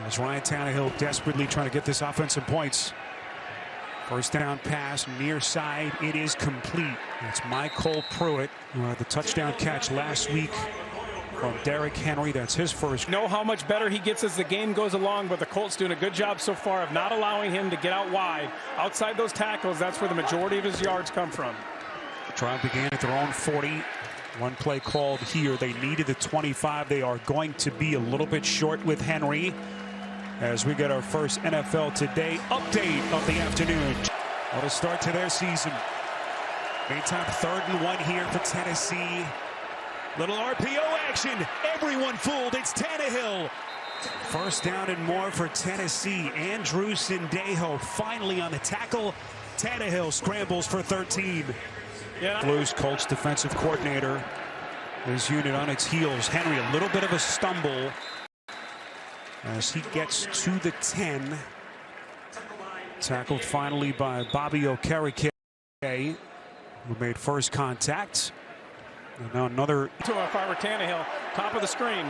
As Ryan Tannehill desperately trying to get this offense some points. First down pass, near side, it is complete. It's Michael Pruitt who had the touchdown catch last week from Derrick Henry. That's his first. Know how much better he gets as the game goes along, but the Colts doing a good job so far of not allowing him to get out wide. Outside those tackles, that's where the majority of his yards come from. The drive began at their own 40. One play called here. They needed the 25. They are going to be a little bit short with Henry as we get our first NFL Today update of the afternoon. What a start to their season. Meantime, 3rd and 1 here for Tennessee. Little RPO action. Everyone fooled. It's Tannehill. First down and more for Tennessee. Andrew Sendejo finally on the tackle. Tannehill scrambles for 13. Yeah. Blues Colts defensive coordinator. His unit on its heels. Henry a little bit of a stumble as he gets to the 10. Tackled finally by Bobby Okereke, who made first contact. And now another. If I were Tannehill, top of the screen.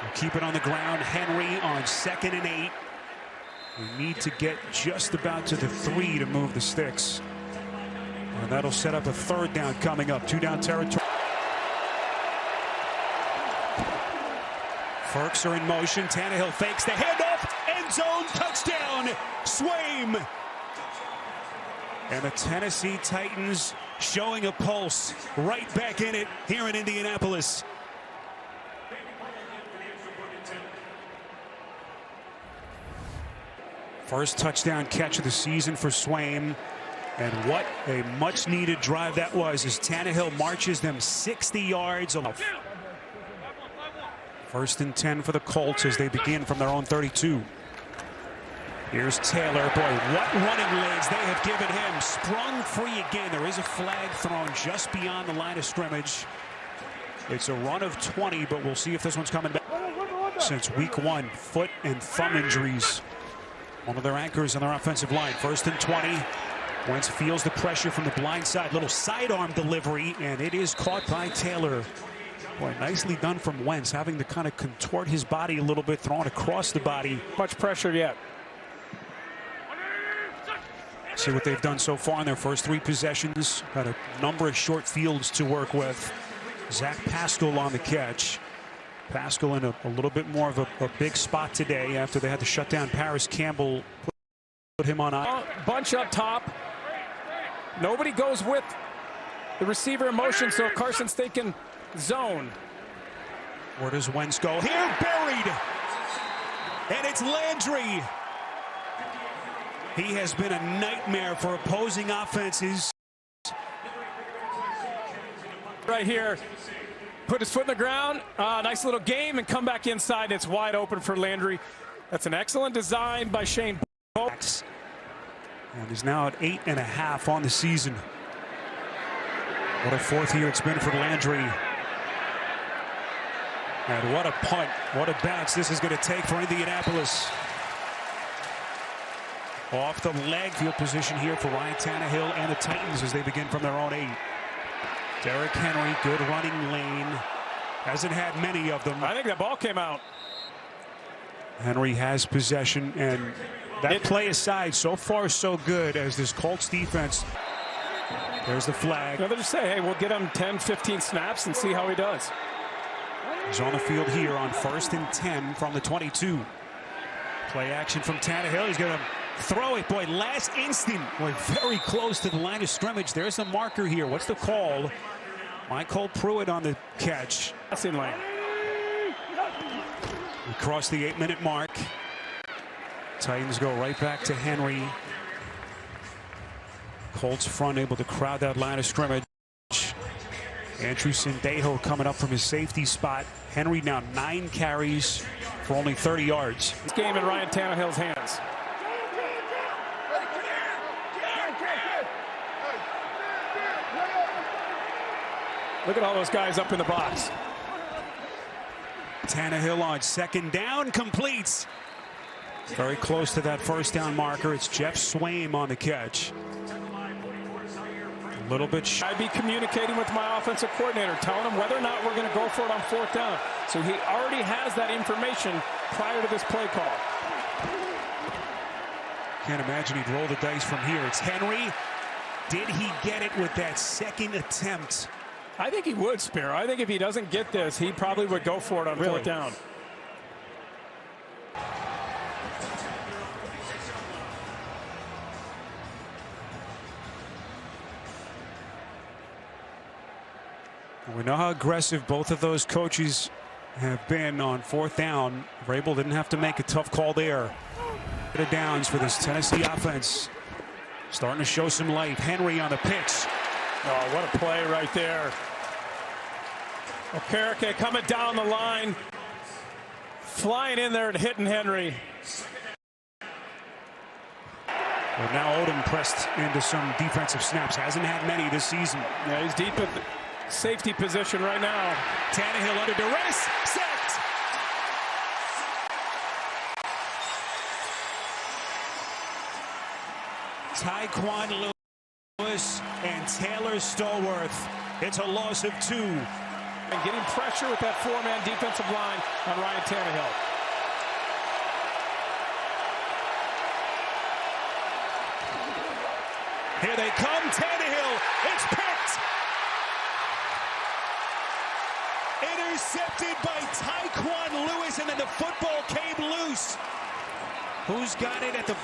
We'll keep it on the ground. Henry on 2nd and 8. We need to get just about to the 3 to move the sticks. And that'll set up a 3rd down coming up. 2-down territory. Ferks are in motion. Tannehill fakes the handoff. End zone touchdown. Swaim. And the Tennessee Titans showing a pulse. Right back in it here in Indianapolis. First touchdown catch of the season for Swaim. And what a much-needed drive that was as Tannehill marches them 60 yards off. 1st and 10 for the Colts as they begin from their own 32. Here's Taylor. Boy, what running legs they have given him. Sprung free again. There is a flag thrown just beyond the line of scrimmage. It's a run of 20, but we'll see if this one's coming back. Since week 1, foot and thumb injuries. One of their anchors on their offensive line. 1st and 20. Wentz feels the pressure from the blind side. Little sidearm delivery, and it is caught by Taylor. Boy, nicely done from Wentz, having to kind of contort his body a little bit, throwing across the body. Much pressure yet. See what they've done so far in their first 3 possessions. Had a number of short fields to work with. Zach Pascal on the catch. Pascal in a little bit more of a big spot today after they had to shut down Paris Campbell. Put him on. Bunch up top. Nobody goes with the receiver in motion, so Carson's thinking zone. Where does Wentz go? Here, buried. And it's Landry. He has been a nightmare for opposing offenses. Right here. Put his foot in the ground. Nice little game and come back inside. It's wide open for Landry. That's an excellent design by Shane. And he's now at 8.5 on the season. What a 4th year it's been for Landry. And what a punt, what a bounce this is going to take for Indianapolis. Off the leg, field position here for Ryan Tannehill and the Titans as they begin from their own 8. Derrick Henry, good running lane. Hasn't had many of them. I think that ball came out. Henry has possession, and that play aside, so far so good as this Colts defense. There's the flag. They'll just say, hey, we'll get him 10, 15 snaps and see how he does. He's on the field here on 1st and 10 from the 22. Play action from Tannehill. He's going to throw it. Boy, last instant. Boy, very close to the line of scrimmage. There's the marker here. What's the call? Michael Pruitt on the catch. That's in lane. We cross the 8-minute mark. Titans go right back to Henry. Colts front able to crowd that line of scrimmage. Andrew Sendejo coming up from his safety spot. Henry now 9 carries for only 30 yards. This game in Ryan Tannehill's hands. Look at all those guys up in the box. Tannehill on 2nd down, completes. Very close to that 1st down marker. It's Jeff Swaim on the catch. A little bit I'd be communicating with my offensive coordinator, telling him whether or not we're going to go for it on 4th down. So he already has that information prior to this play call. Can't imagine he'd roll the dice from here. It's Henry. Did he get it with that second attempt? I think he would, Spiro. I think if he doesn't get this, he probably would go for it on 4th down. We know how aggressive both of those coaches have been on 4th down. Vrabel didn't have to make a tough call there. Bit of downs for this Tennessee offense. Starting to show some life. Henry on the pitch. Oh, what a play right there. Okereke coming down the line. Flying in there and hitting Henry. Well, now Odom pressed into some defensive snaps. Hasn't had many this season. Yeah, he's deep at the safety position right now. Tannehill under duress. Sacked. Tyquan Lewis and Taylor Stallworth. It's a loss of 2. And getting pressure with that 4-man defensive line on Ryan Tannehill. Here they come. Tannehill. It's picked. Intercepted by Tyquan Lewis, and then the football came loose. Who's got it at the